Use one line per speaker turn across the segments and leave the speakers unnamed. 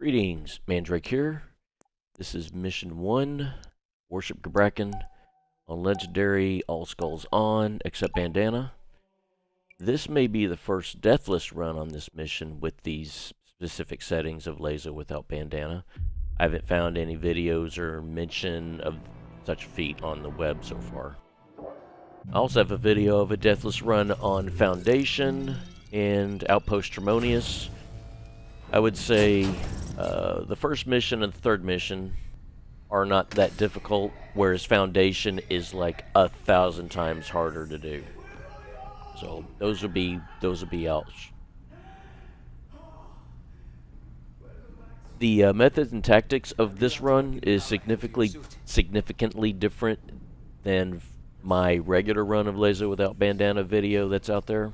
Greetings, Mandrake here. This is Mission 1, Warship Gbraakon on Legendary, all skulls on, except Bandana. This may be the first Deathless run on this mission with these specific settings of LASO without Bandana. I haven't found any videos or mention of such a feat on the web so far. I also have a video of a Deathless run on Foundation and Outpost Tremonius. I would say the first mission and the third mission are not that difficult, whereas Foundation is like 1,000 times harder to do. So those would be out. The methods and tactics of this run is significantly different than my regular run of LASO without Bandana video that's out there.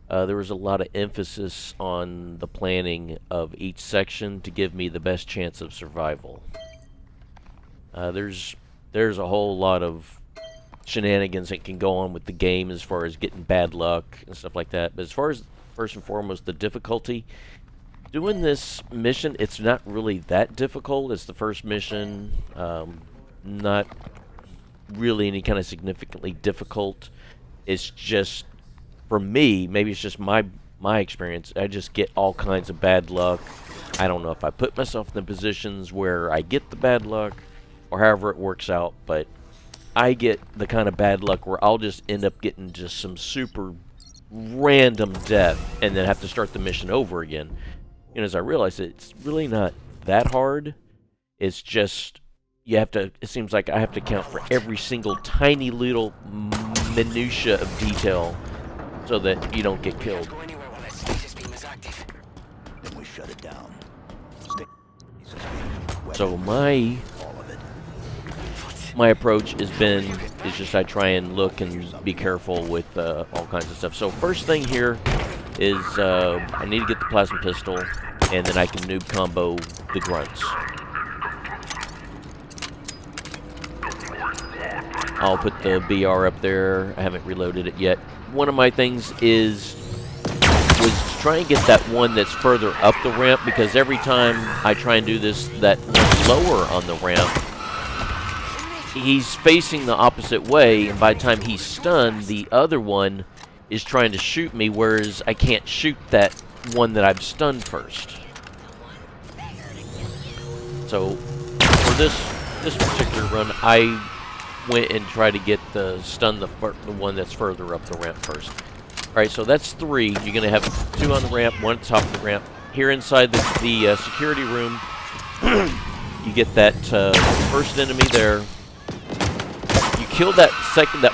There was a lot of emphasis on the planning of each section to give me the best chance of survival. There's a whole lot of shenanigans that can go on with the game as far as getting bad luck and stuff like that. But as far as, first and foremost, the difficulty, doing this mission, it's not really that difficult. It's the first mission, not really any kind of significantly difficult. It's just, for me, maybe it's just my experience, I just get all kinds of bad luck. I don't know if I put myself in the positions where I get the bad luck or however it works out, but I get the kind of bad luck where I'll just end up getting just some super random death and then have to start the mission over again. And as I realize, it's really not that hard. It's just, you have to, it seems like I have to account for every single tiny little minutia of detail so that you don't get killed.
Then we shut it down.
So my approach is just I try and look and be careful with all kinds of stuff. So first thing here is I need to get the plasma pistol, and then I can noob combo the Grunts. I'll put the BR up there. I haven't reloaded it yet. One of my things was to try and get that one that's further up the ramp, because every time I try and do this, that one lower on the ramp, he's facing the opposite way, and by the time he's stunned, the other one is trying to shoot me, whereas I can't shoot that one that I've stunned first. So for this particular run, I went and tried to get the one that's further up the ramp first. Alright, so that's 3. You're going to have 2 on the ramp, 1 at the top of the ramp. Here inside the security room, you get that first enemy there. You kill that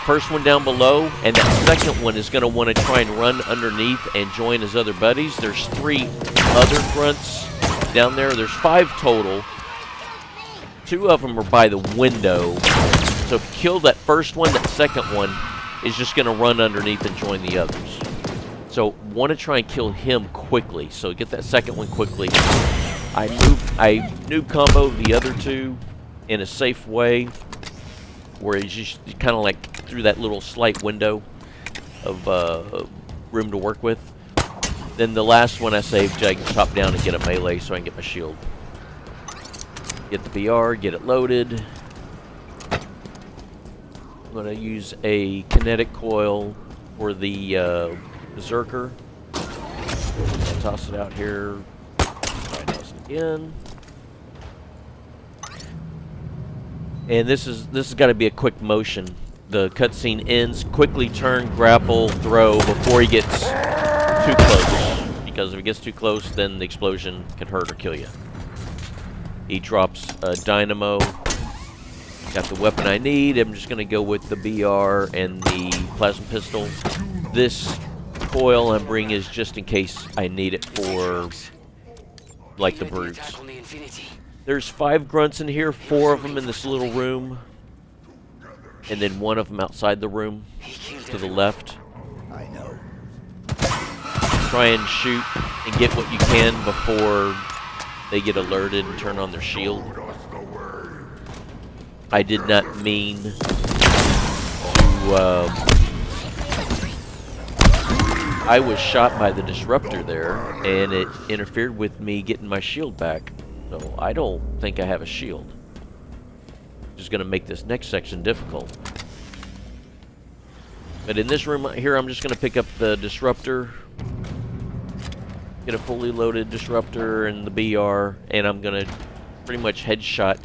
first one down below, and that second one is going to want to try and run underneath and join his other buddies. There's 3 other Grunts down there. There's 5 total. 2 of them are by the window. So if you kill that first one, that second one is just going to run underneath and join the others. So want to try and kill him quickly. So get that second one quickly. I noob combo the other 2 in a safe way, where he's just kind of like through that little slight window of room to work with. Then the last one I saved, I can chop down and get a melee so I can get my shield. Get the BR, get it loaded. I'm going to use a kinetic coil for the Berserker. Toss it out here. Try and toss it again. And this has got to be a quick motion. The cutscene ends. Quickly turn, grapple, throw before he gets too close. Because if he gets too close, then the explosion can hurt or kill you. He drops a dynamo. Got the weapon I need. I'm just going to go with the BR and the plasma pistol. This coil I'm bringing is just in case I need it for, like, the brutes. There's 5 Grunts in here, 4 of them in this little room, and then 1 of them outside the room to the left.
I know.
Try and shoot and get what you can before they get alerted and turn on their shield. I did not mean to I was shot by the disruptor there, and it interfered with me getting my shield back. So I don't think I have a shield. Which is going to make this next section difficult. But in this room here, I'm just going to pick up the disruptor. Get a fully loaded disruptor and the BR, and I'm going to pretty much headshot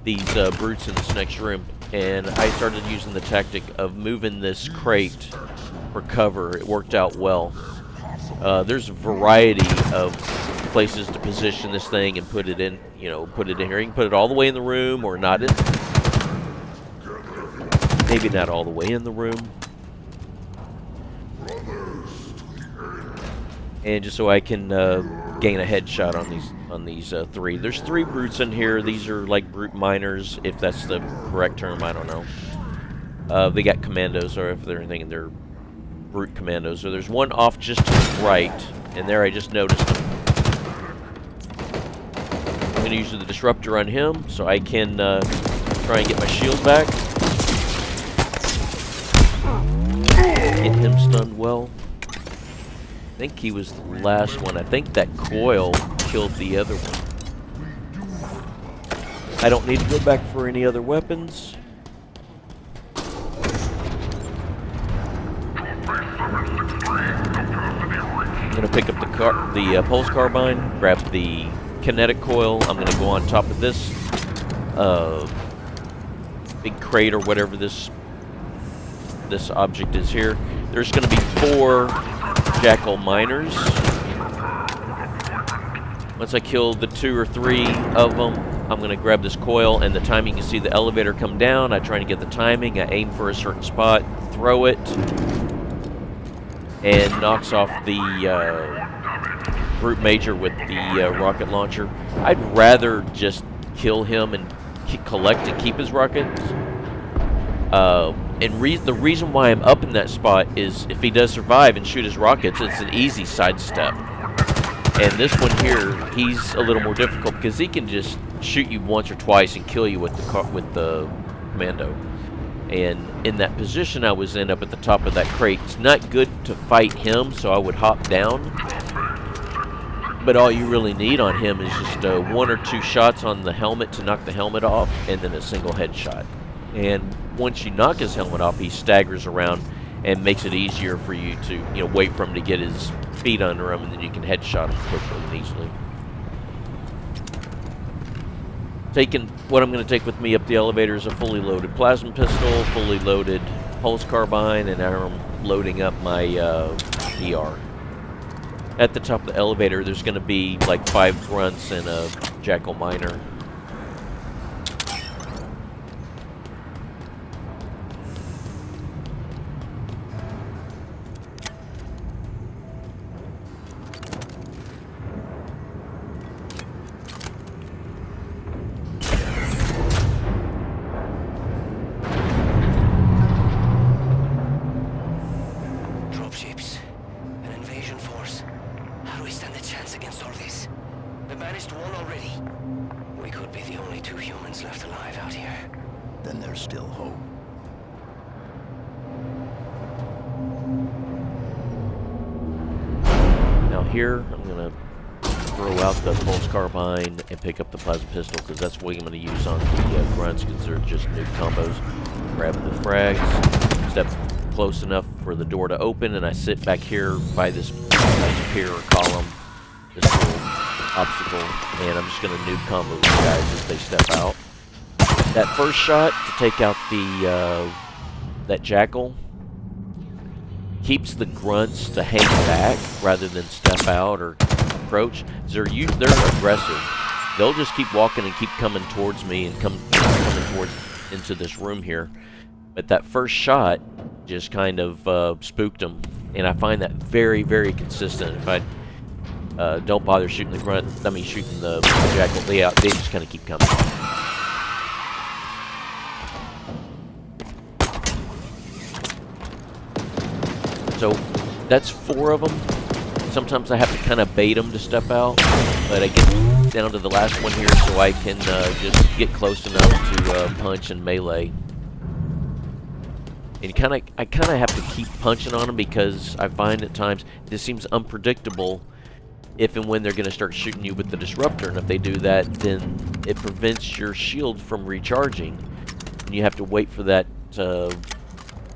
these brutes in this next room. And I started using the tactic of moving this crate for cover. It worked out well. There's a variety of places to position this thing and put it in, you know, put it in here. You can put it all the way in the room or not in. Maybe not all the way in the room. And just so I can gain a headshot on these three. There's 3 brutes in here. These are like brute miners, if that's the correct term. I don't know. They got commandos, or if they're anything, they're brute commandos. So there's one off just to the right, and there I just noticed him. I'm going to use the disruptor on him so I can try and get my shield back. Get him stunned well. I think he was the last one. I think that coil killed the other one. I don't need to go back for any other weapons. I'm going to pick up the pulse carbine, grab the kinetic coil. I'm going to go on top of this big crate or whatever this object is here. There's going to be 4 jackal miners. Once I kill the 2 or 3 of them, I'm going to grab this coil, and the timing, you can see the elevator come down. I try to get the timing. I aim for a certain spot, throw it, and knocks off the brute major with the rocket launcher. I'd rather just kill him and collect and keep his rockets. And the reason why I'm up in that spot is if he does survive and shoot his rockets, it's an easy sidestep. And this one here, he's a little more difficult because he can just shoot you once or twice and kill you with the commando. And in that position I was in up at the top of that crate, it's not good to fight him, so I would hop down. But all you really need on him is just 1 or 2 shots on the helmet to knock the helmet off, and then a single headshot. And once you knock his helmet off, he staggers around and makes it easier for you to, you know, wait for him to get his feet under him, and then you can headshot him quickly and easily. What I'm going to take with me up the elevator is a fully loaded plasma pistol, fully loaded pulse carbine, and now I'm loading up my DR. At the top of the elevator, there's going to be like 5 grunts and a jackal miner. Here, I'm going to throw out the pulse carbine and pick up the plasma pistol because that's what I'm going to use on the grunts because they're just new combos. Grab the frags, step close enough for the door to open, and I sit back here by this pier or column, this little obstacle, and I'm just going to noob combo these guys as they step out. That first shot to take out the that jackal keeps the grunts to hang back rather than step out or approach. They're aggressive. They'll just keep walking and keep coming towards me and coming towards into this room here. But that first shot just kind of spooked them, and I find that very, very consistent. If I don't bother shooting the grunt, shooting the jackal, they just kind of keep coming. So that's 4 of them. Sometimes I have to kind of bait them to step out, but I get down to the last one here so I can just get close enough to punch and melee. And I kind of have to keep punching on them because I find at times this seems unpredictable if and when they're going to start shooting you with the disruptor. And if they do that, then it prevents your shield from recharging, and you have to wait for that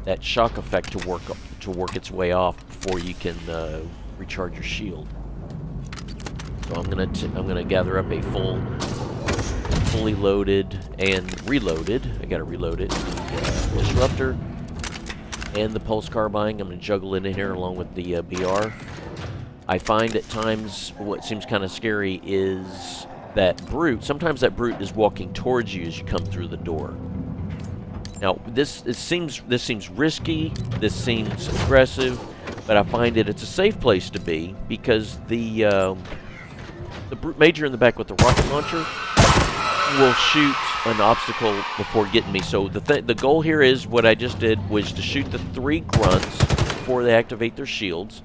that shock effect to work its way off before you can recharge your shield. So I'm gonna gather up a fully loaded and reloaded. I gotta reload it. Disruptor and the pulse carbine. I'm gonna juggle it in here along with the BR. I find at times what seems kind of scary is that brute. Sometimes that brute is walking towards you as you come through the door. Now this seems risky. This seems aggressive, but I find it's a safe place to be because the brute major in the back with the rocket launcher will shoot an obstacle before getting me. So the goal here is what I just did was to shoot the 3 grunts before they activate their shields,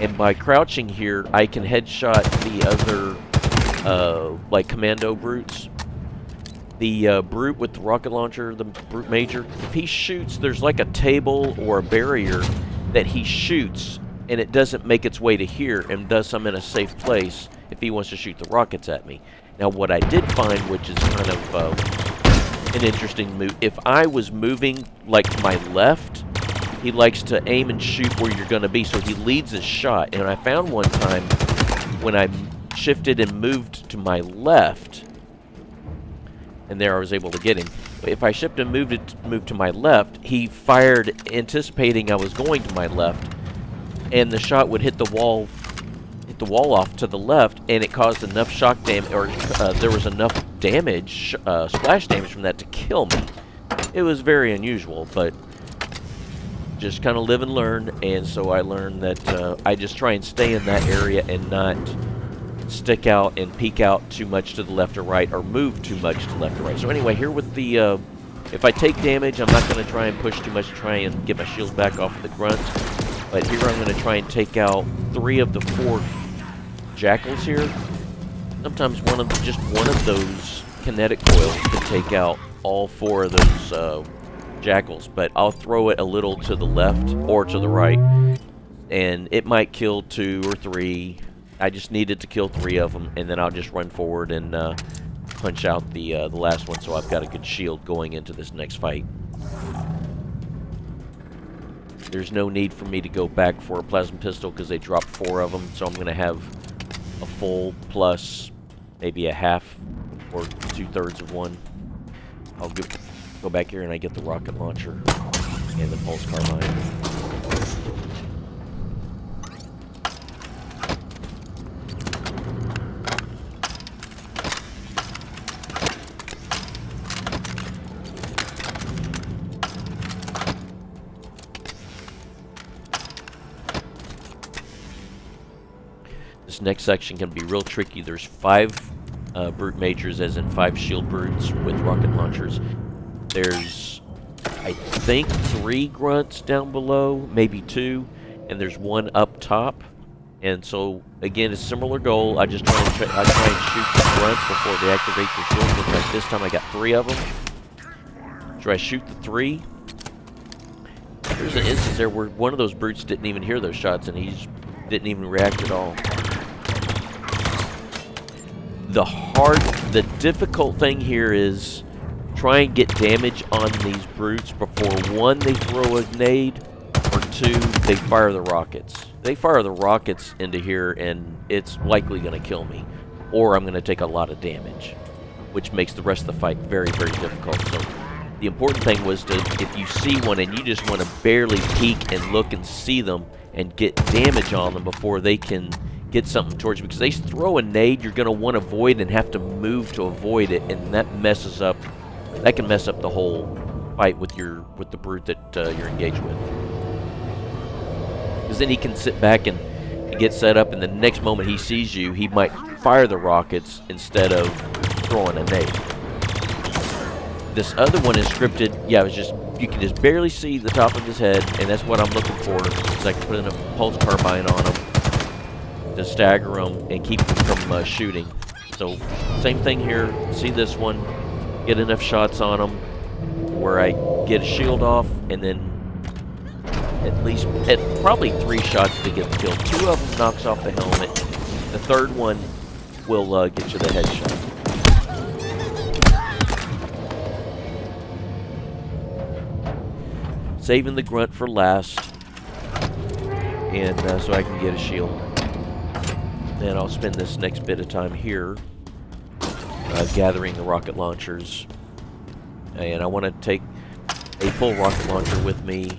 and by crouching here, I can headshot the other like commando brutes. The brute with the rocket launcher, the brute major, if he shoots, there's like a table or a barrier that he shoots, and it doesn't make its way to here, and thus I'm in a safe place if he wants to shoot the rockets at me. Now what I did find, which is kind of an interesting move, if I was moving like to my left, he likes to aim and shoot where you're going to be, so he leads his shot. And I found one time when I shifted and moved to my left, and there I was able to get him. If I shifted and moved to my left, he fired anticipating I was going to my left, and the shot would hit the wall off to the left, and it caused enough shock damage, or there was enough damage, splash damage from that to kill me. It was very unusual, but just kind of live and learn. And so I learned that I just try and stay in that area and not stick out and peek out too much to the left or right, or move too much to the left or right. So anyway, here with the if I take damage, I'm not going to try and push too much to try and get my shield back off of the grunts. But here I'm going to try and take out 3 of the 4 jackals here. Sometimes just one of those kinetic coils can take out all 4 of those jackals. But I'll throw it a little to the left or to the right, and it might kill 2 or 3. I just needed to kill 3 of them, and then I'll just run forward and punch out the last one, so I've got a good shield going into this next fight. There's no need for me to go back for a plasma pistol because they dropped 4 of them, so I'm going to have a full plus maybe a half or 2/3 of one. I'll go back here and I get the rocket launcher and the pulse carbine. This next section can be real tricky. There's 5 brute majors, as in 5 shield brutes with rocket launchers. There's, I think, 3 grunts down below, maybe 2, and there's 1 up top. And so, again, it's a similar goal. I just try and shoot the grunts before they activate their shields. Looks like this time I got 3 of them. So I shoot the 3. There's an instance there where one of those brutes didn't even hear those shots, and he didn't even react at all. The difficult thing here is try and get damage on these brutes before 1, they throw a nade, or 2, they fire the rockets. They fire the rockets into here, and it's likely going to kill me, or I'm going to take a lot of damage, which makes the rest of the fight very, very difficult. So the important thing was to, if you see one and you just want to barely peek and look and see them and get damage on them before they can get something towards you, because they throw a nade you're going to want to avoid and have to move to avoid it, and that can mess up the whole fight with the brute that you're engaged with. Because then he can sit back and get set up, and the next moment he sees you, he might fire the rockets instead of throwing a nade. This other one is scripted. Yeah, you can just barely see the top of his head, and that's what I'm looking for, because I can put in a pulse carbine on him to stagger them and keep them from shooting. So same thing here. See this one, get enough shots on them where I get a shield off, and then probably 3 shots to get the kill. 2 of them knocks off the helmet. The third one will get you the headshot. Saving the grunt for last, and so I can get a shield. And I'll spend this next bit of time here gathering the rocket launchers. And I want to take a full rocket launcher with me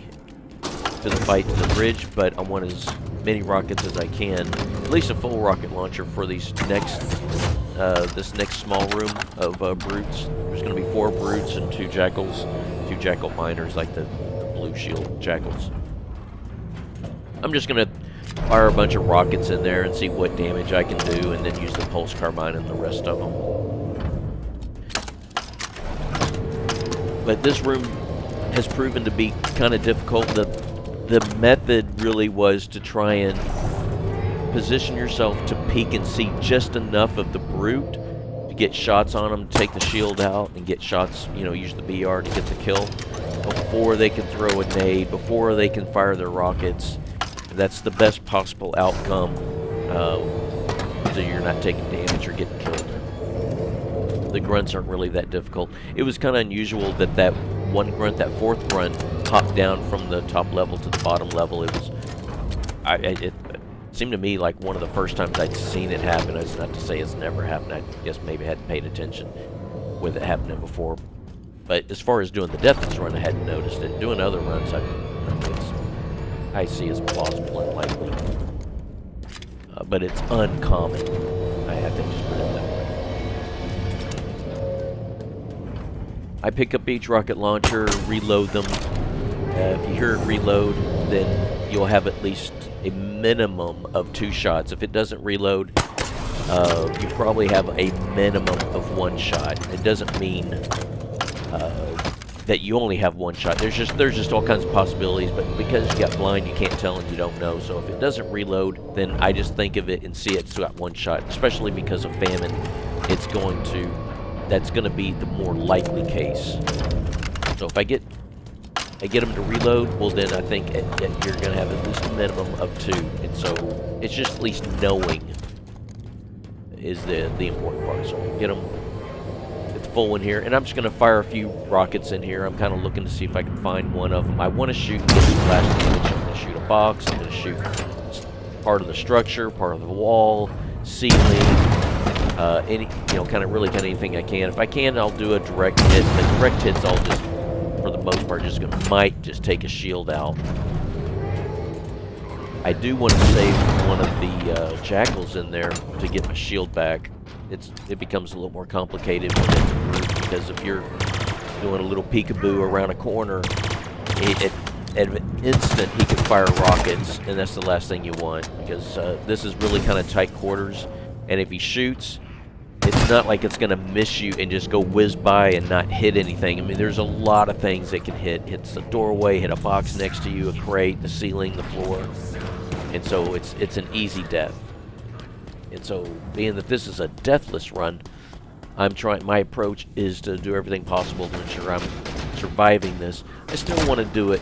to the fight to the bridge, but I want as many rockets as I can. At least a full rocket launcher for these this next small room of brutes. There's going to be 4 brutes and 2 jackals, 2 jackal miners, like the blue shield jackals. I'm just going to fire a bunch of rockets in there and see what damage I can do, and then use the pulse carbine and the rest of them. But this room has proven to be kind of difficult. The method really was to try and position yourself to peek and see just enough of the brute to get shots on them, take the shield out, and get shots, you know, use the BR to get the kill before they can throw a nade, before they can fire their rockets. That's the best possible outcome, so you're not taking damage or getting killed. The grunts aren't really that difficult. It was kind of unusual that that one grunt, that 4th grunt, hopped down from the top level to the bottom level. It was, it seemed to me like one of the first times I'd seen it happen. It's not to say it's never happened. I guess maybe I hadn't paid attention with it happening before. But as far as doing the Deathless run, I hadn't noticed it. Doing other runs, I see as plausible and likely. But it's uncommon. I have to just put it that way. I pick up each rocket launcher, reload them. If you hear it reload, then you'll have at least a minimum of 2 shots. If it doesn't reload, you probably have a minimum of 1 shot. It doesn't mean that you only have 1 shot. There's just all kinds of possibilities, but because you got blind, you can't tell and you don't know. So if it doesn't reload, then I just think of it and see it's got 1 shot, especially because of famine. That's going to be the more likely case. So if I get them to reload, well then I think you're going to have at least a minimum of 2. And so it's just at least knowing is the important part. So I get them, it's full in here, and I'm just going to fire a few rockets in here. I'm kind of looking to see if I can find one of them. I want to shoot and get some flash damage. I'm going to shoot a box. I'm going to shoot part of the structure, part of the wall, ceiling. Kind of anything I can. If I can, I'll do a direct hit. The direct hits, I'll just, for the most part, might just take a shield out. I do want to save one of the jackals in there to get my shield back. It becomes a little more complicated when it's a group, because if you're doing a little peekaboo around a corner, at an instant he could fire rockets, and that's the last thing you want, because this is really kind of tight quarters, and if he shoots, it's not like it's going to miss you and just go whiz by and not hit anything. I mean, there's a lot of things it can hit. Hits the doorway, hit a box next to you, a crate, the ceiling, the floor. And so it's an easy death. And so, being that this is a deathless run, my approach is to do everything possible to ensure I'm surviving this. I still want to do it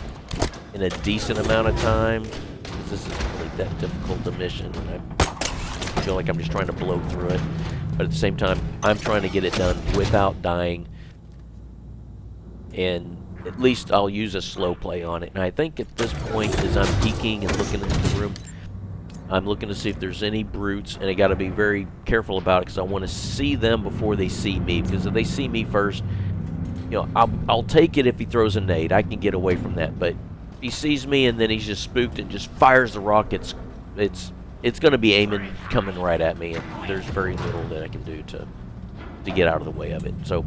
in a decent amount of time, because this isn't really that difficult a mission, and I feel like I'm just trying to blow through it. But at the same time, I'm trying to get it done without dying, and at least I'll use a slow play on it. And I think at this point, as I'm peeking and looking into the room, I'm looking to see if there's any brutes, and I got to be very careful about it, because I want to see them before they see me. Because if they see me first, I'll take it if he throws a nade. I can get away from that. But if he sees me and then he's just spooked and just fires the rockets, it's going to be coming right at me, and there's very little that I can do to get out of the way of it. So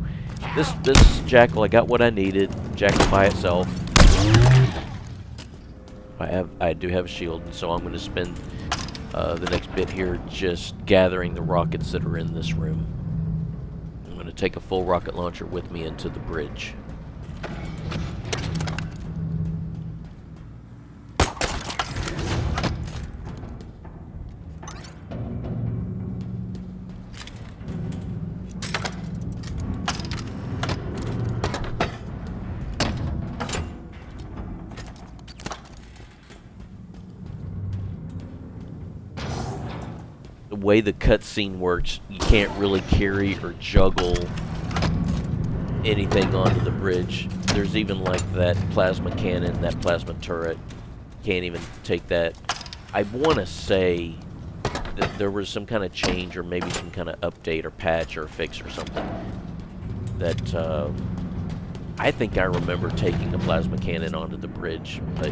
this jackal, I got what I needed. Jackal by itself. I do have a shield, and so I'm going to spend the next bit here just gathering the rockets that are in this room. I'm going to take a full rocket launcher with me into the bridge. the way the cutscene works, you can't really carry or juggle anything onto the bridge. There's even like that plasma cannon, that plasma turret. Can't even take that. I want to say that there was some kind of change or maybe some kind of update or patch or fix or something that I think I remember taking a plasma cannon onto the bridge, but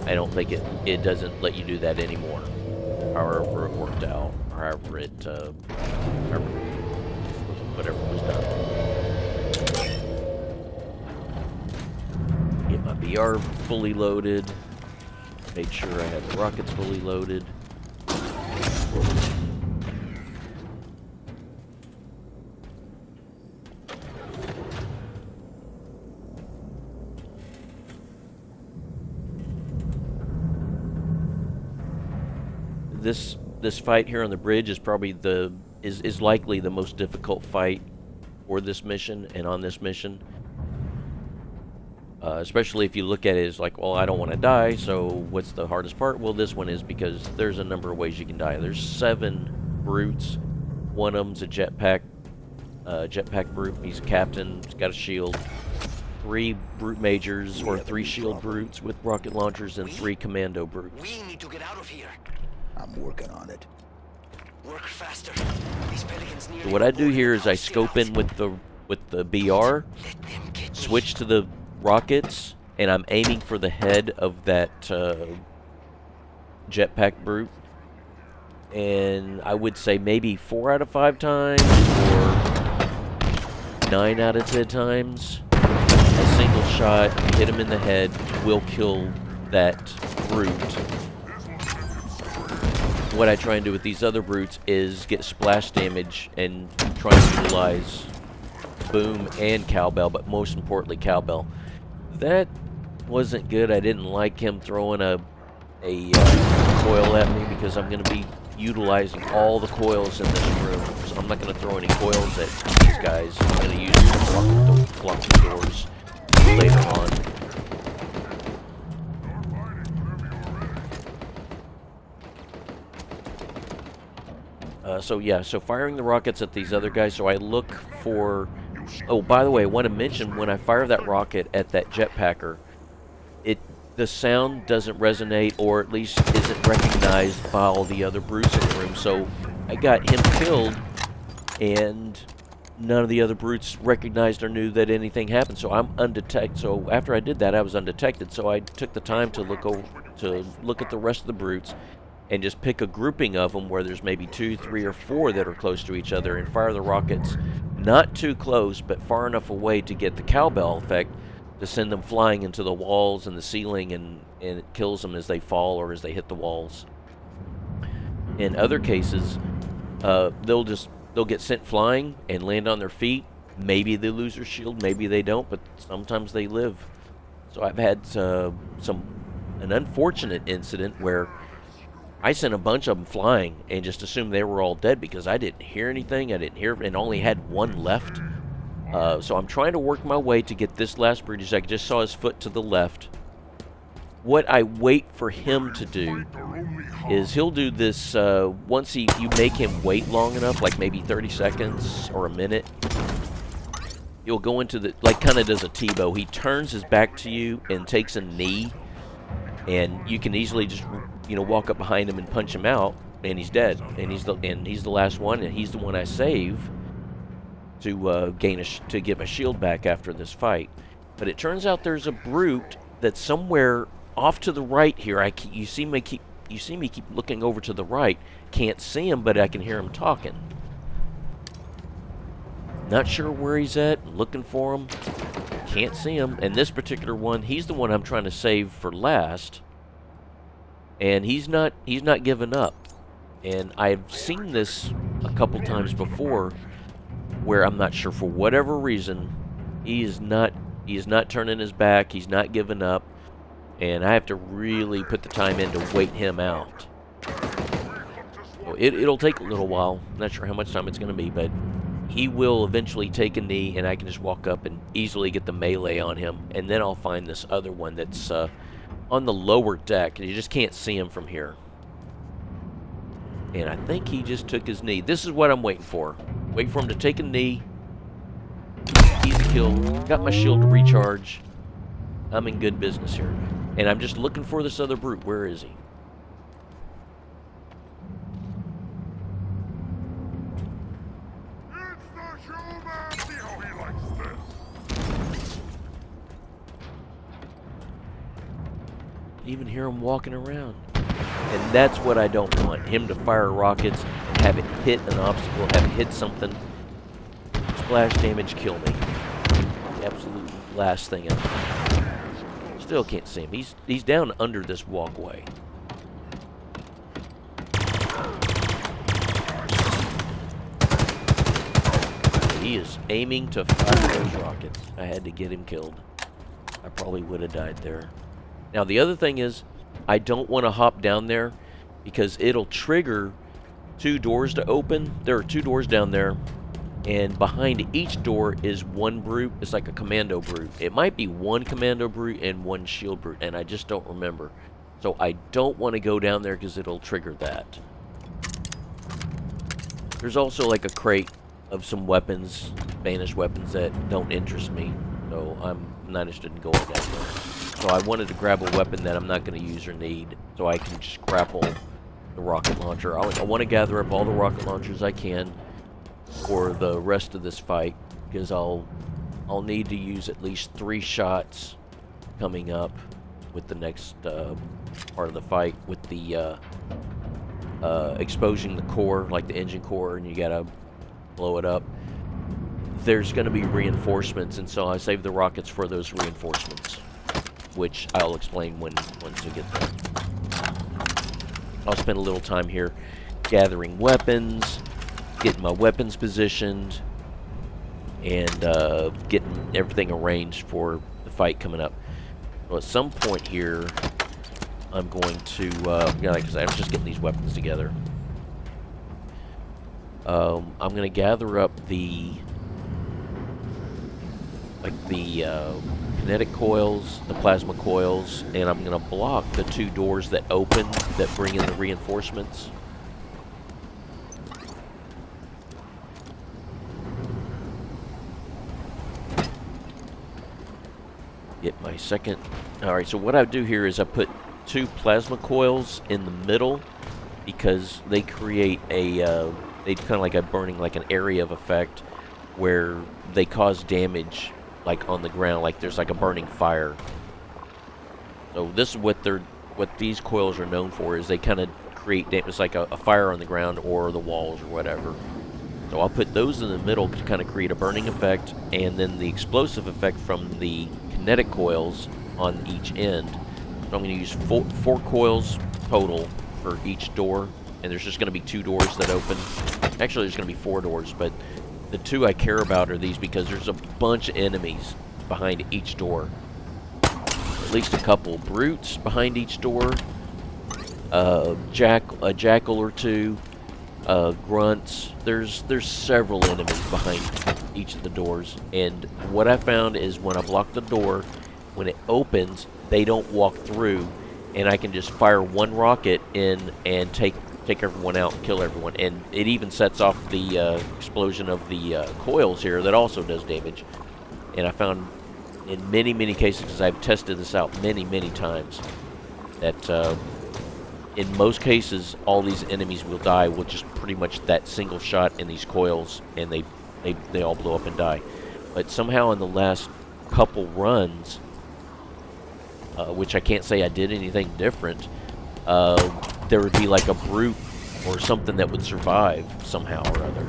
I don't think it doesn't let you do that anymore. However it worked out, or however it, whatever was done. Get my BR fully loaded. Made sure I had the rockets fully loaded. This fight here on the bridge is probably is likely the most difficult fight for this mission and on this mission. Especially if you look at it as like, well, I don't want to die, so what's the hardest part? Well, this one is, because there's a number of ways you can die. There's 7 brutes. One of them's a jetpack brute. He's a captain. He's got a shield. 3 brute majors, or 3 shield brutes with rocket launchers, and 3 commando brutes.
We need to get out of here.
I'm working on it.
Work faster. These pelicans near
So what I do here is I scope in with the BR, switch to the rockets, and I'm aiming for the head of that jetpack brute. And I would say maybe 4 out of 5 times, or 9 out of 10 times, a single shot, hit him in the head, will kill that brute. What I try and do with these other brutes is get splash damage and try and utilize boom and cowbell, but most importantly cowbell. That wasn't good. I didn't like him throwing a coil at me, because I'm going to be utilizing all the coils in this room. So I'm not going to throw any coils at these guys. I'm going to use them to block the doors later on. So firing the rockets at these other guys, so I look for... Oh, by the way, I want to mention, when I fire that rocket at that jetpacker, the sound doesn't resonate, or at least isn't recognized by all the other brutes in the room. So I got him killed, and none of the other brutes recognized or knew that anything happened. So I'm undetected. So after I did that, I was undetected. So I took the time to look at the rest of the brutes, and just pick a grouping of them where there's maybe 2, 3, or 4 that are close to each other, and fire the rockets not too close, but far enough away to get the cowbell effect, to send them flying into the walls and the ceiling, and it kills them as they fall or as they hit the walls. In other cases, they'll get sent flying and land on their feet. Maybe they lose their shield, maybe they don't, but sometimes they live. So I've had an unfortunate incident where I sent a bunch of them flying and just assumed they were all dead, because I didn't hear anything. I didn't hear, and only had 1 left. So I'm trying to work my way to get this last brute. I just saw his foot to the left. What I wait for him to do is he'll do this once you make him wait long enough, like maybe 30 seconds or a minute. He'll go into the, like, kind of does a Tebow. He turns his back to you and takes a knee, and you can easily just, walk up behind him and punch him out, and he's dead. And he's the last one, and he's the one I save to give a shield back after this fight. But it turns out there's a brute that's somewhere off to the right here. You see me keep looking over to the right. Can't see him, but I can hear him talking. Not sure where he's at. Looking for him. Can't see him. And this particular one, he's the one I'm trying to save for last. And he's not giving up. And I've seen this a couple times before, where I'm not sure, for whatever reason, he is not turning his back. He's not giving up. And I have to really put the time in to wait him out. So it'll take a little while. I'm not sure how much time it's going to be, but he will eventually take a knee, and I can just walk up and easily get the melee on him. And then I'll find this other one that's on the lower deck, and you just can't see him from here. And I think he just took his knee. This is what I'm waiting for. Wait for him to take a knee. Easy kill. Got my shield to recharge. I'm in good business here. And I'm just looking for this other brute. Where is he? Even hear him walking around. And that's what I don't want. Him to fire rockets, have it hit an obstacle, have it hit something, splash damage, kill me. The absolute last thing ever. Still can't see him. He's down under this walkway. He is aiming to fire those rockets. I had to get him killed. I probably would have died there. Now the other thing is, I don't want to hop down there because it'll trigger 2 doors to open. There are 2 doors down there, and behind each door is 1 brute. It's like a commando brute. It might be 1 commando brute and 1 shield brute, and I just don't remember. So I don't want to go down there because it'll trigger that. There's also like a crate of some weapons, banished weapons that don't interest me, so I'm not interested in going down there. So I wanted to grab a weapon that I'm not going to use or need, so I can just grapple the rocket launcher. I want to gather up all the rocket launchers I can for the rest of this fight, because I'll need to use at least 3 shots coming up with the next part of the fight, with the exposing the core, like the engine core, and you gotta blow it up. There's going to be reinforcements, and so I save the rockets for those reinforcements, which I'll explain once we get there. I'll spend a little time here gathering weapons, getting my weapons positioned, and getting everything arranged for the fight coming up. Well, at some point here, I'm going to, because I'm just getting these weapons together. I'm going to gather up the kinetic coils, the plasma coils, and I'm going to block the 2 doors that open that bring in the reinforcements. Get my second. Alright, so what I do here is I put 2 plasma coils in the middle because they create a, they kind of like a burning, like an area of effect where they cause damage, like on the ground, like there's like a burning fire. So this is what these coils are known for, is they kind of create damage. It's like a fire on the ground or the walls or whatever. So I'll put those in the middle to kind of create a burning effect, and then the explosive effect from the kinetic coils on each end. So I'm going to use 4 coils total for each door, and there's just going to be 2 doors that open. Actually, there's going to be 4 doors, but the 2 I care about are these because there's a bunch of enemies behind each door. At least a couple brutes behind each door, a jackal or 2, grunts. There's several enemies behind each of the doors, and what I found is when I block the door, when it opens, they don't walk through, and I can just fire 1 rocket in and take everyone out and kill everyone. And it even sets off the explosion of the coils here that also does damage. And I found in many cases, because I've tested this out many times, that in most cases all these enemies will die with just pretty much that single shot in these coils, and they all blow up and die. But somehow in the last couple runs, which I can't say I did anything different, there would be like a brute or something that would survive somehow or other.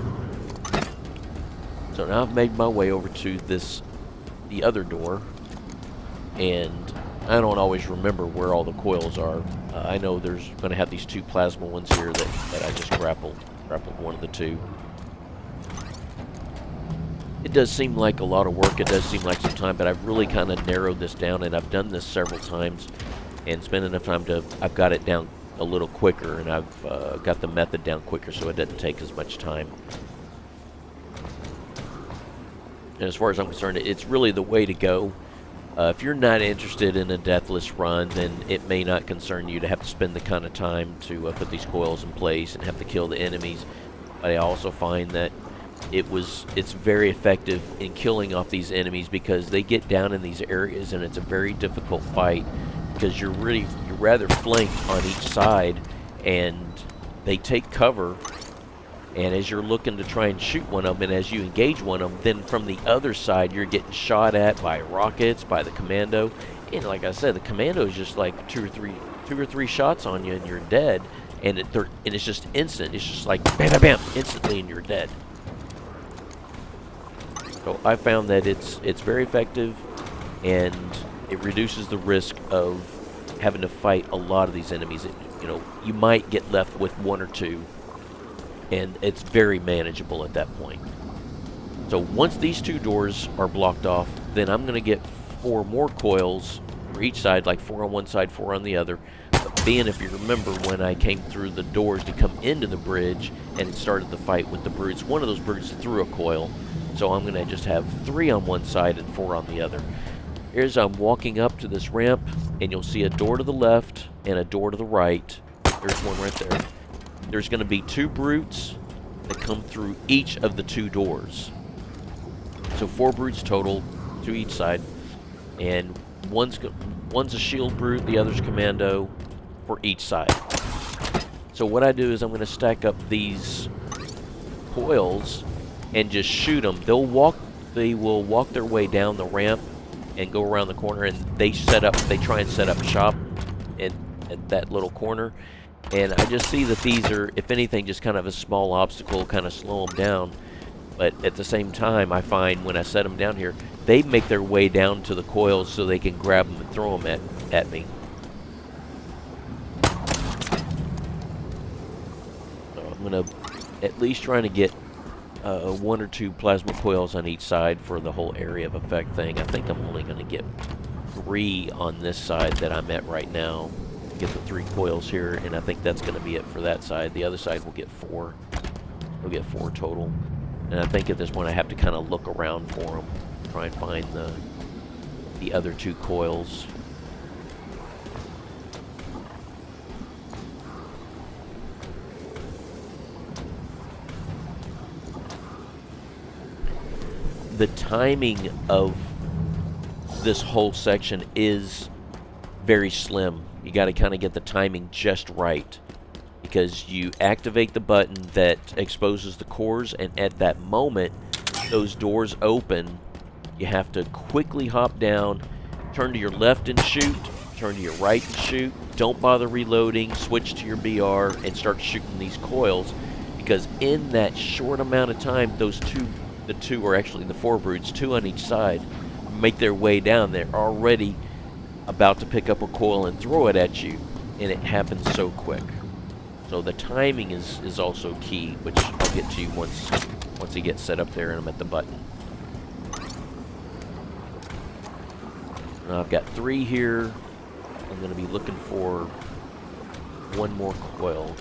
So now I've made my way over to the other door, and I don't always remember where all the coils are. I know there's going to have these 2 plasma ones here that I just grappled one of the 2. It does seem like a lot of work, it does seem like some time, but I've really kind of narrowed this down, and I've done this several times and spent enough time I've got it down a little quicker, and I've got the method down quicker so it doesn't take as much time. And as far as I'm concerned, it's really the way to go. If you're not interested in a Deathless run, then it may not concern you to have to spend the kind of time to put these coils in place and have to kill the enemies. But I also find that it's very effective in killing off these enemies because they get down in these areas and it's a very difficult fight because you're rather flanked on each side and they take cover. And as you're looking to try and shoot one of them, and as you engage one of them, then from the other side, you're getting shot at by rockets, by the commando. And like I said, the commando is just like two or three shots on you, and you're dead. And it's just instant. It's just like bam, bam, bam, instantly, and you're dead. So I found that it's very effective, and it reduces the risk of having to fight a lot of these enemies. You might get left with one or two. And it's very manageable at that point. So once these two doors are blocked off, then I'm going to get 4 more coils for each side, like 4 on one side, 4 on the other. But being, if you remember, when I came through the doors to come into the bridge and started the fight with the brutes, one of those brutes threw a coil. So I'm going to just have 3 on one side and 4 on the other. Here's I'm walking up to this ramp, and you'll see a door to the left and a door to the right. There's one right there. There's going to be 2 brutes that come through each of the 2 doors. So 4 brutes total, 2 each side, and one's a shield brute, the other's commando for each side. So what I do is I'm going to stack up these coils and just shoot them. They will walk their way down the ramp and go around the corner, and they try and set up shop at that little corner. And I just see that these are, if anything, just kind of a small obstacle, kind of slow them down. But at the same time, I find when I set them down here, they make their way down to the coils so they can grab them and throw them at me. So I'm going to at least trying to get 1 or 2 plasma coils on each side for the whole area of effect thing. I think I'm only going to get 3 on this side that I'm at right now. Get the 3 coils here, and I think that's going to be it for that side. The other side will get 4. We'll get 4 total. And I think at this point I have to kind of look around for them, try and find the other 2 coils. The timing of this whole section is very slim. You got to kind of get the timing just right because you activate the button that exposes the cores, and at that moment those doors open. You have to quickly hop down, turn to your left and shoot, turn to your right and shoot. Don't bother reloading, switch to your BR and start shooting these coils, because in that short amount of time the 4 brutes, 2 on each side, make their way down. They're already about to pick up a coil and throw it at you, and it happens so quick. So the timing is also key, which I'll get to once he gets set up there and I'm at the button. Now I've got 3 here. I'm going to be looking for 1 more coil.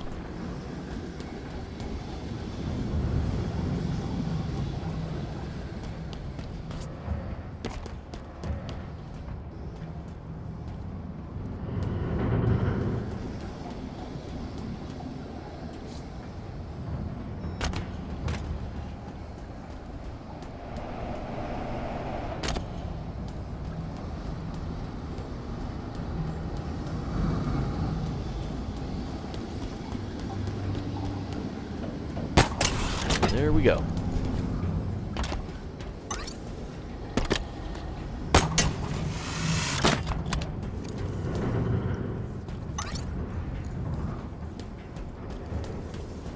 There we go.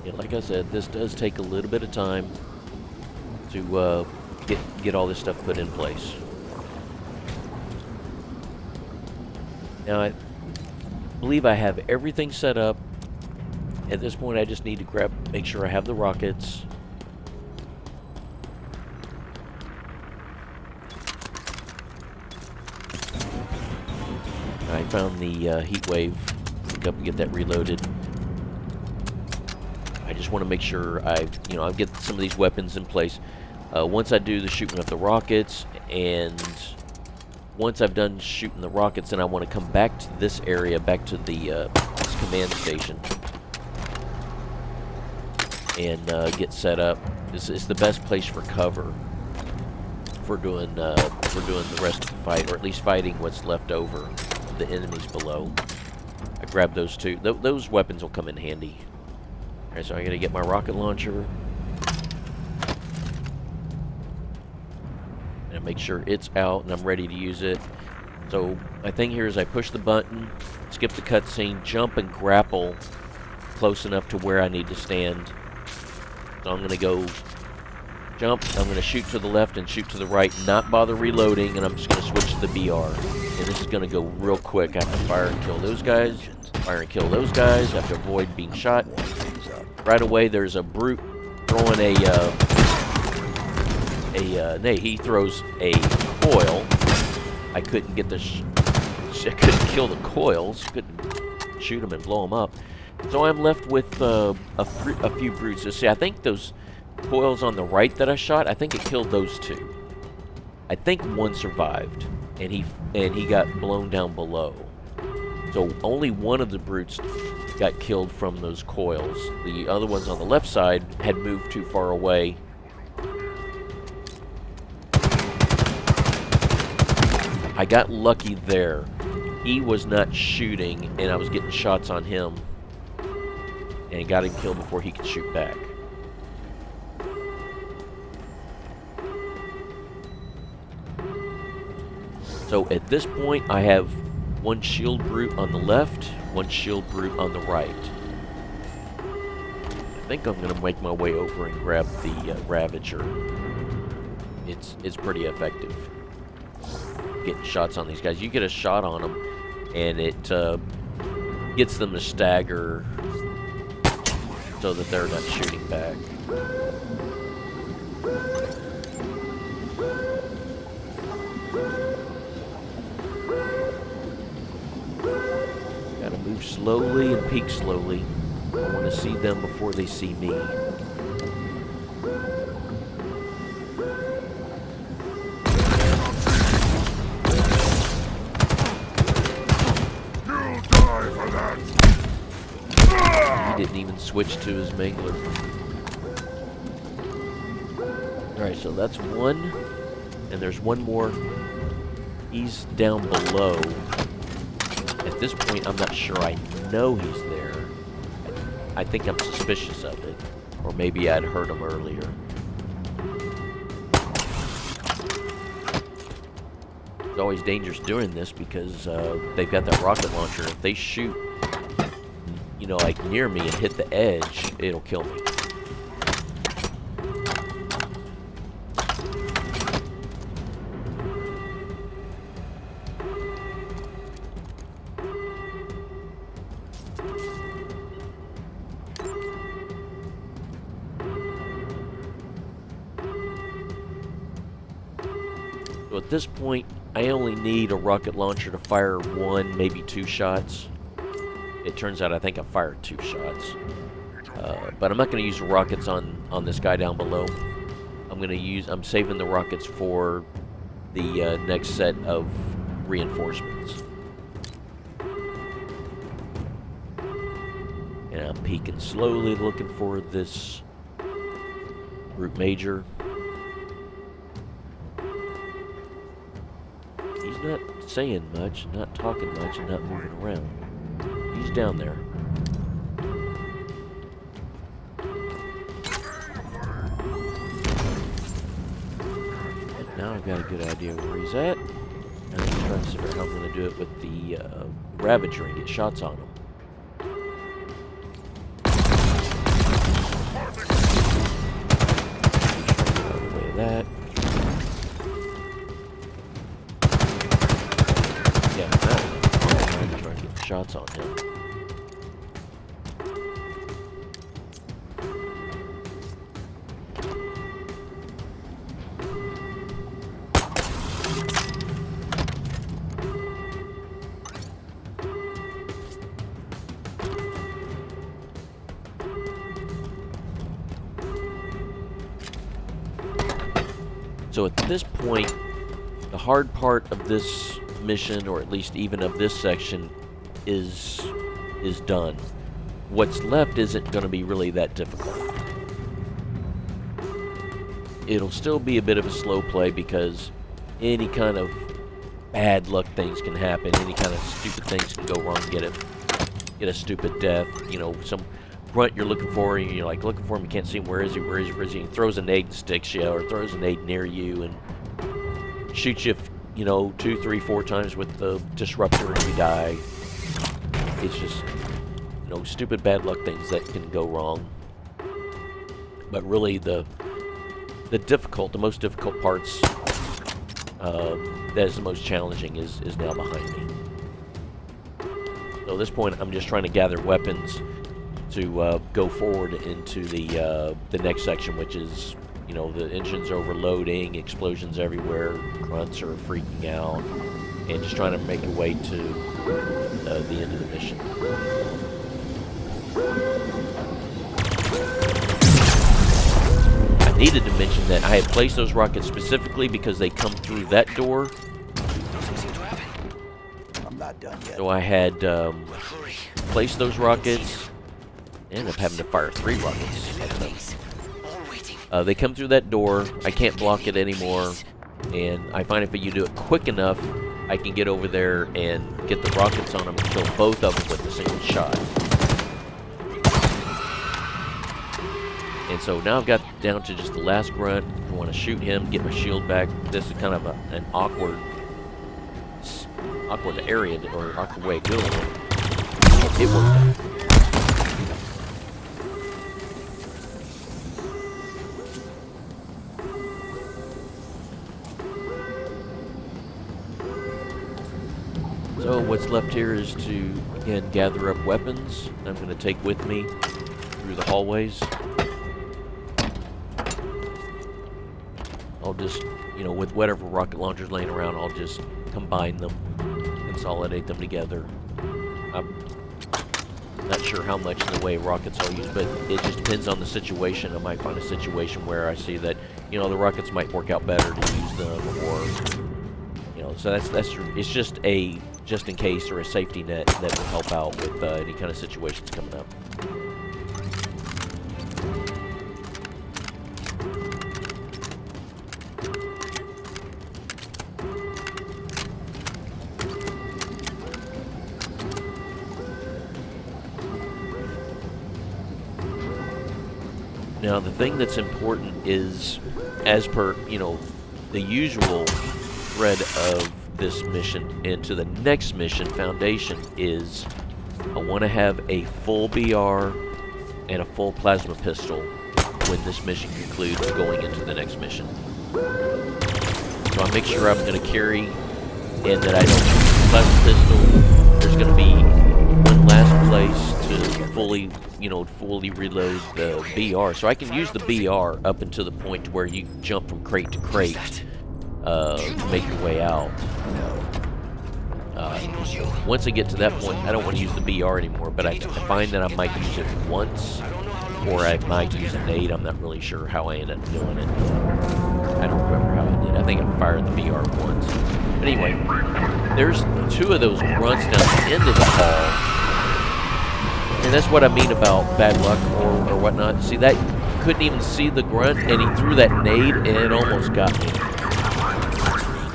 Yeah, like I said, this does take a little bit of time to get all this stuff put in place. Now, I believe I have everything set up. At this point, I just need to make sure I have the rockets. I found the heat wave. Pick up and get that reloaded. I just want to make sure I'll get some of these weapons in place. Once I do the shooting of the rockets and once I've done shooting the rockets, then I want to come back to this area, back to the this command station, and get set up. It's the best place for cover for doing the rest of the fight, or at least fighting what's left over of the enemies below. I grabbed those two. Those weapons will come in handy. All right, so I got to get my rocket launcher. And make sure it's out and I'm ready to use it. So my thing here is I push the button, skip the cutscene, jump and grapple close enough to where I need to stand. So I'm going to go jump, I'm going to shoot to the left and shoot to the right, not bother reloading, and I'm just going to switch to the BR. And this is going to go real quick. I have to fire and kill those guys, fire and kill those guys, I have to avoid being shot. Right away there's a brute throwing he throws a coil. I couldn't get the I couldn't kill the coils, couldn't shoot them and blow them up. So I'm left with a few brutes. So see, I think those coils on the right that I shot, I think it killed those two. I think one survived, and he got blown down below. So only one of the brutes got killed from those coils. The other ones on the left side had moved too far away. I got lucky there. He was not shooting, and I was getting shots on him, and got him killed before he could shoot back. So at this point, I have one shield brute on the left, one shield brute on the right. I think I'm going to make my way over and grab the Ravager. It's pretty effective. Getting shots on these guys. You get a shot on them, and it gets them to stagger so that they're not shooting back. Gotta move slowly and peek slowly. I want to see them before they see me. He didn't even switch to his mangler. Alright, so that's one. And there's one more. He's down below. At this point, I'm not sure I know he's there. I think I'm suspicious of it. Or maybe I'd heard him earlier. It's always dangerous doing this because they've got that rocket launcher. If they shoot, you know, like near me and hit the edge, it'll kill me. So at this point, I only need a rocket launcher to fire one, maybe two shots. It turns out I think I fired two shots. But I'm not going to use the rockets on this guy down below. I'm saving the rockets for the next set of reinforcements. And I'm peeking slowly, looking for this Brute Major. He's not saying much, not talking much, and not moving around. He's down there. And now I've got a good idea where he's at. And I'm trying to figure out how I'm going to do it with the Ravager and get shots on him. Out of the way of that. Yeah, I'm trying to get shots on him. So at this point, The hard part of this mission, or at least even of this section, is done. What's left isn't going to be really that difficult. It'll still be a bit of a slow play because any kind of bad luck things can happen. Any kind of stupid things can go wrong. Get a stupid death. You know, some grunt you're looking for, and you're like looking for him. You can't see him. Where is he? Where is he? Where is he? He throws a nade and sticks you, or throws a nade near you and shoots you, you know, 2, 3, 4 times with the disruptor, and you die. It's just, you know, stupid bad luck things that can go wrong. But really, the most difficult parts, that is the most challenging, is now behind me. So at this point, I'm just trying to gather weapons to go forward into the next section, which is, you know, the engine's overloading, explosions everywhere, grunts are freaking out, and just trying to make your way to the end of the mission. I needed to mention that I had placed those rockets specifically because they come through that door.
I'm not done yet.
So I had placed those rockets. I ended up having to fire 3 rockets at them. They come through that door. I can't block it anymore. And I find if you do it quick enough, I can get over there and get the rockets on them and kill both of them with a single shot. And so now I've got down to just the last grunt. I want to shoot him, get my shield back. This is kind of an awkward area, or awkward way of doing it. It worked out. So what's left here is to, again, gather up weapons I'm going to take with me through the hallways. I'll just, you know, with whatever rocket launchers laying around, I'll just combine them, consolidate them together. I'm not sure how much in the way of rockets I'll use, but it just depends on the situation. I might find a situation where I see that, you know, the rockets might work out better to use them, or, you know, so that's it's just a just in case, or a safety net that will help out with any kind of situations coming up. Now, the thing that's important is, as per, you know, the usual thread of this mission into the next mission, Foundation, is I want to have a full BR and a full plasma pistol when this mission concludes, going into the next mission. So I'll make sure I'm going to carry, and that I don't use the plasma pistol. There's going to be one last place to fully, you know, fully reload the BR. So I can use the BR up until the point where you jump from crate to crate to make your way out. Once I get to that point, I don't want to use the BR anymore, but I find that I might use it once, or I might use a nade. I'm not really sure how I ended up doing it. I don't remember how I did. I think I fired the BR once. But anyway, there's 2 of those grunts down the end of the hall. And that's what I mean about bad luck or whatnot. See, that couldn't even see the grunt, and he threw that nade, and it almost got me.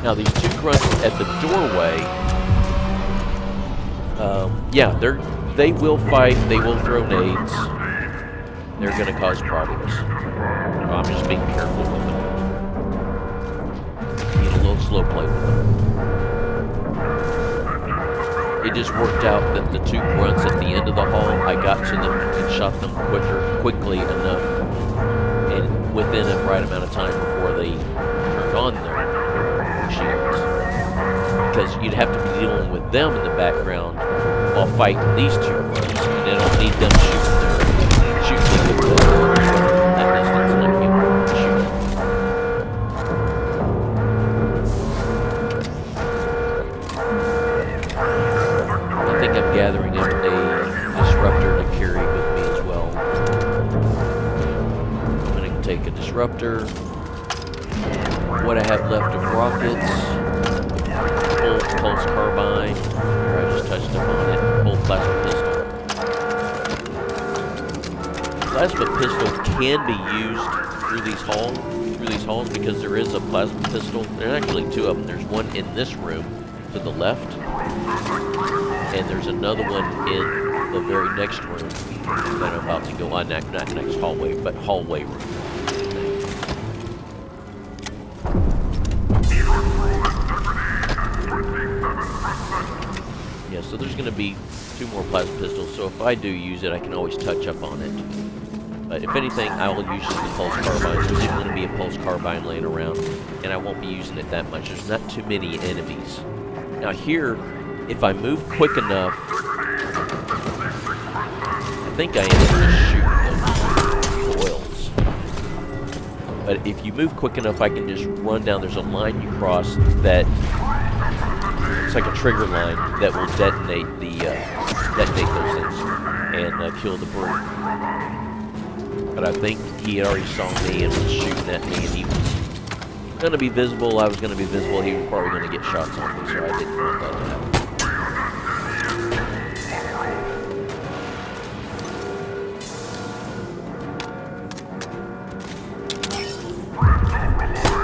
Now, these 2 grunts at the doorway, yeah, they will fight, they will throw nades. They're going to cause problems. So I'm just being careful with them. Being a little slow play with them. It just worked out that the 2 grunts at the end of the hall, I got to them and shot them quickly enough, and within a right amount of time before they turned on their shields. Because you'd have to be dealing with them in the background while fighting these 2 grunts, and they don't need them shooting that distance like you want to shoot. I think I'm gathering up a disruptor to carry with me as well. I'm going to take a disruptor, what I have left of rockets, full pulse carbine. Here, I just touched upon it. Full plasma pistol. Plasma pistol can be used through these halls because there is a plasma pistol. There are actually two of them. There's one in this room to the left, and there's another one in the very next room that I'm about to go on. Not next hallway, but hallway room. Yeah, so there's going to be 2 more plasma pistols, so if I do use it, I can always touch up on it. But if anything, I will use the pulse carbine. There's going to be a pulse carbine laying around, and I won't be using it that much. There's not too many enemies. Now here, if I move quick enough, I think I end up just shooting those coils. But if you move quick enough, I can just run down. There's a line you cross that it's like a trigger line that will detonate those things and kill the brute. But I think he had already saw me and was shooting at me, and he was going to be visible. I was going to be visible. He was probably going to get shots on me, so I didn't want that to happen.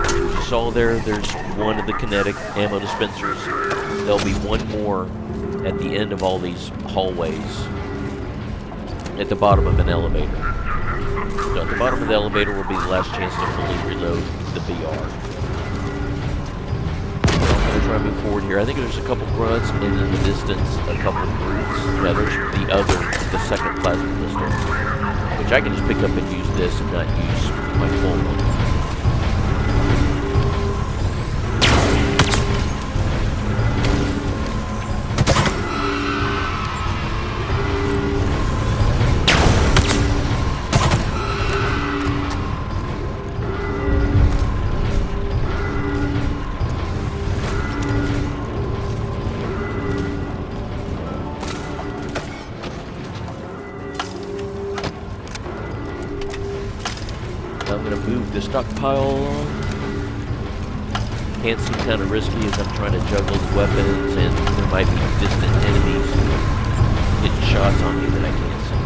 As you saw there's one of the kinetic ammo dispensers. There'll be one more at the end of all these hallways at the bottom of an elevator. So at the bottom of the elevator will be the last chance to fully reload the VR. So I'm going to try to move forward here. I think there's a couple grunts, and in the distance, a couple brutes. Yeah, there's the second plasma pistol, which I can just pick up and use this and not use my full one. I'm going to move the stockpile along. Can seem kind of risky as I'm trying to juggle the weapons, and there might be distant enemies getting shots on me that I can't see.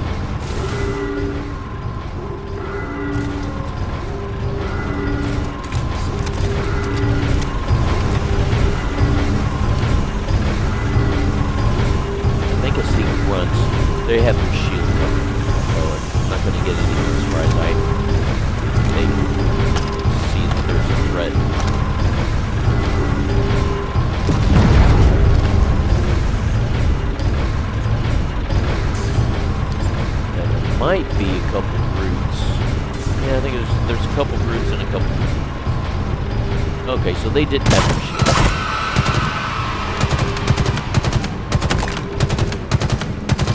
I think I see grunts. They have their shield covered, so I'm not going to get any as far as I see that there's a threat. And there might be a couple brutes. Yeah, I think there's a couple brutes and a couple. Okay, so they didn't have their shield.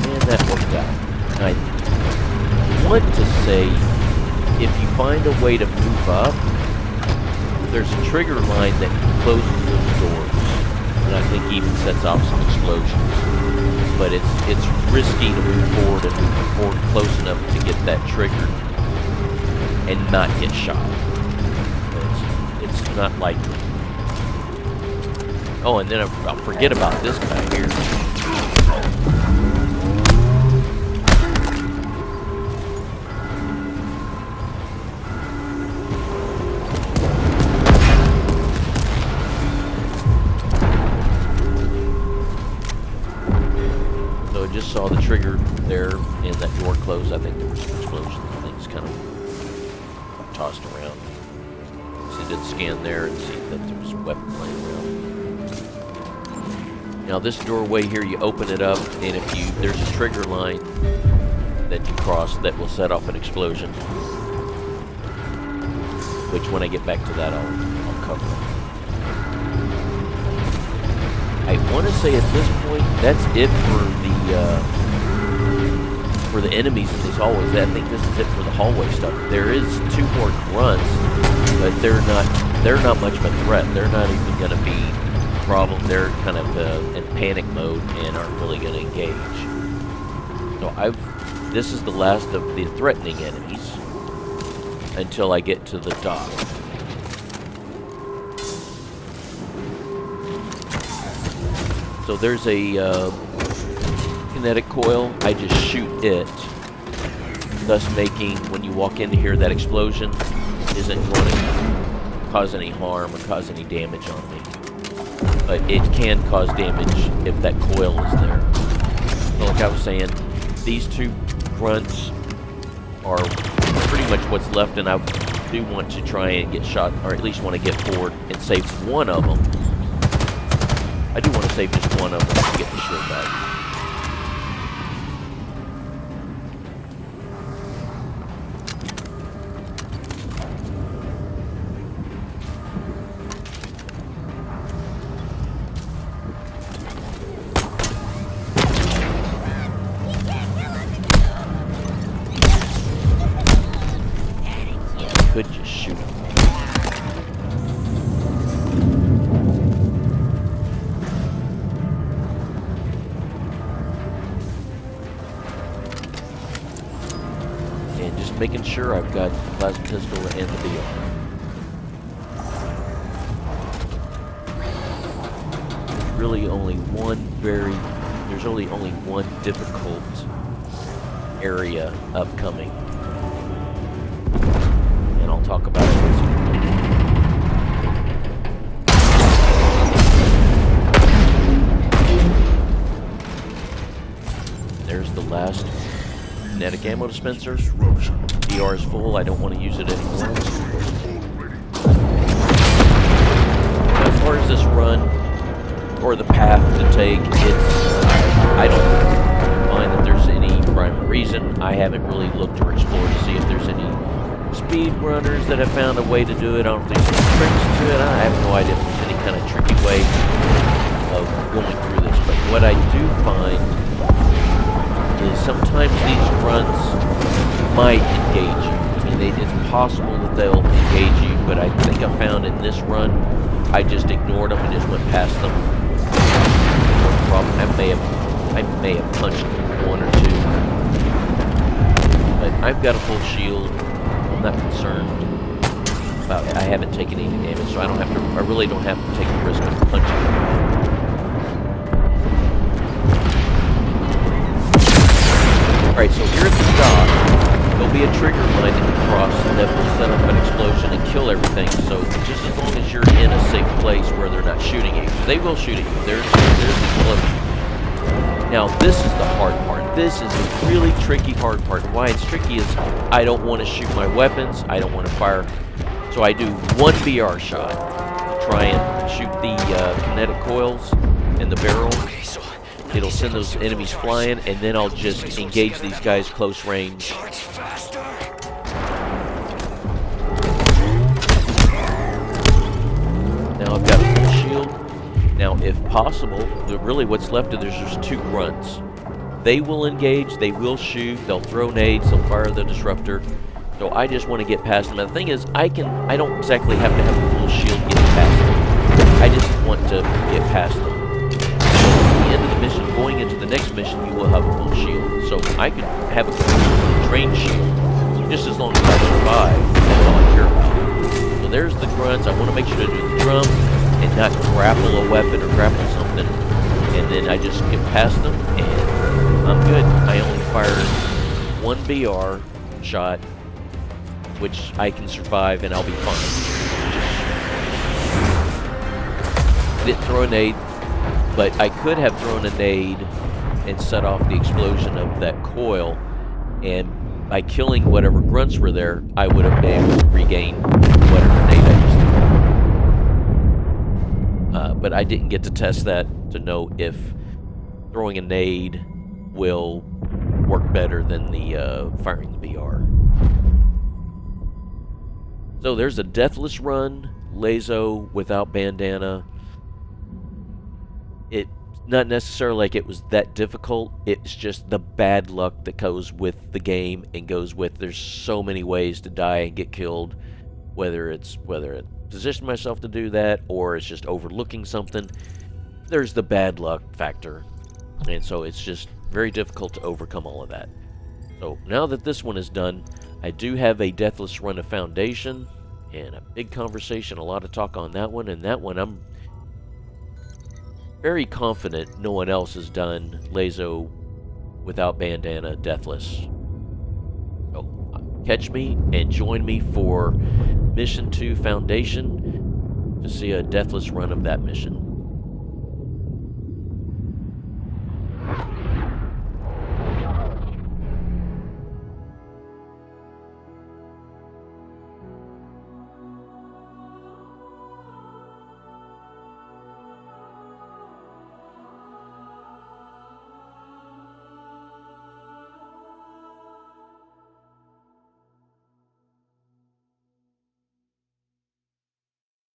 And that worked out. I want to say, if you find a way to move up, there's a trigger line that closes those doors, and I think even sets off some explosions. But it's risky to move forward and move forward close enough to get that triggered and not get shot. It's not likely. Oh, and then I'll forget about this guy here. Just saw the trigger there and that door closed. I think there was some explosion. Things kind of tossed around. So I did scan there and see that there was a weapon laying around. Now this doorway here, you open it up, and if there's a trigger line that you cross that will set off an explosion. Which when I get back to that, I'll cover it. I want to say at this point, that's it for the enemies in these hallways. I think this is it for the hallway stuff. There is 2 more grunts, but they're not much of a threat. They're not even going to be a problem. They're kind of in panic mode and aren't really going to engage. So this is the last of the threatening enemies until I get to the dock. So there's a kinetic coil. I just shoot it, thus making, when you walk into here, that explosion isn't going to cause any harm or cause any damage on me. But it can cause damage if that coil is there. So like I was saying, these two grunts are pretty much what's left, and I do want to try and get shot, or at least want to get forward and save one of them. I do want to save just one of them to get the shield back. Could just shoot him. And just making sure I've got the plasma pistol and the BR. Really only one there's really only one difficult area upcoming. I'll talk about it once again. There's the last kinetic ammo dispenser. DR is full. I don't want to use it anymore. Now, as far as this run or the path to take, I don't find that there's any rhyme or reason. I haven't really looked or explored to see if there's any speed runners that have found a way to do it. I don't think there's tricks to it. I have no idea if there's any kind of tricky way of going through this. But what I do find is sometimes these grunts might engage you. I mean, it's possible that they'll engage you, but I think I found in this run, I just ignored them and just went past them. No problem. I may have punched one or two, but I've got a full shield. Not concerned about it. I haven't taken any damage, so I really don't have to take the risk of punching. Alright, so here at the dock, there'll be a trigger line that you cross that will set up an explosion and kill everything, so just as long as you're in a safe place where they're not shooting at you. They will shoot at you. There's the explosion. Now, this is the hard part. This is the really tricky, hard part. Why it's tricky is I don't want to shoot my weapons. I don't want to fire. So I do one BR shot to try and shoot the kinetic coils in the barrel. It'll send those enemies flying, and then I'll just engage these guys close range. Now I've got a full shield. Now, if possible, really what's left of there's two grunts. They will engage, they will shoot, they'll throw nades, they'll fire the disruptor. So I just want to get past them. And the thing is, I don't exactly have to have a full shield getting past them. I just want to get past them. So at the end of the mission, going into the next mission, you will have a full shield. So I could have a trained shield, just as long as I survive. That's all I care about. So there's the grunts. I want to make sure to do the drum and not grapple a weapon or grapple something. And then I just get past them, and I'm good. I only fired one BR shot, which I can survive, and I'll be fine. I didn't throw a nade, but I could have thrown a nade and set off the explosion of that coil, and by killing whatever grunts were there, I would have been able to regain whatever nade I just threw. But I didn't get to test that to know if throwing a nade will work better than the firing the BR. So there's a Deathless run, LASO without Bandana. It's not necessarily like it was that difficult. It's just the bad luck that goes with the game and goes with there's so many ways to die and get killed, whether it position myself to do that or it's just overlooking something. There's the bad luck factor, and so it's just very difficult to overcome all of that. So now that this one is done, I do have a Deathless run of Foundation and a big conversation, a lot of talk on that one, and that one very confident no one else has done LASO without Bandana Deathless. So catch me and join me for Mission 2 Foundation to see a Deathless run of that mission.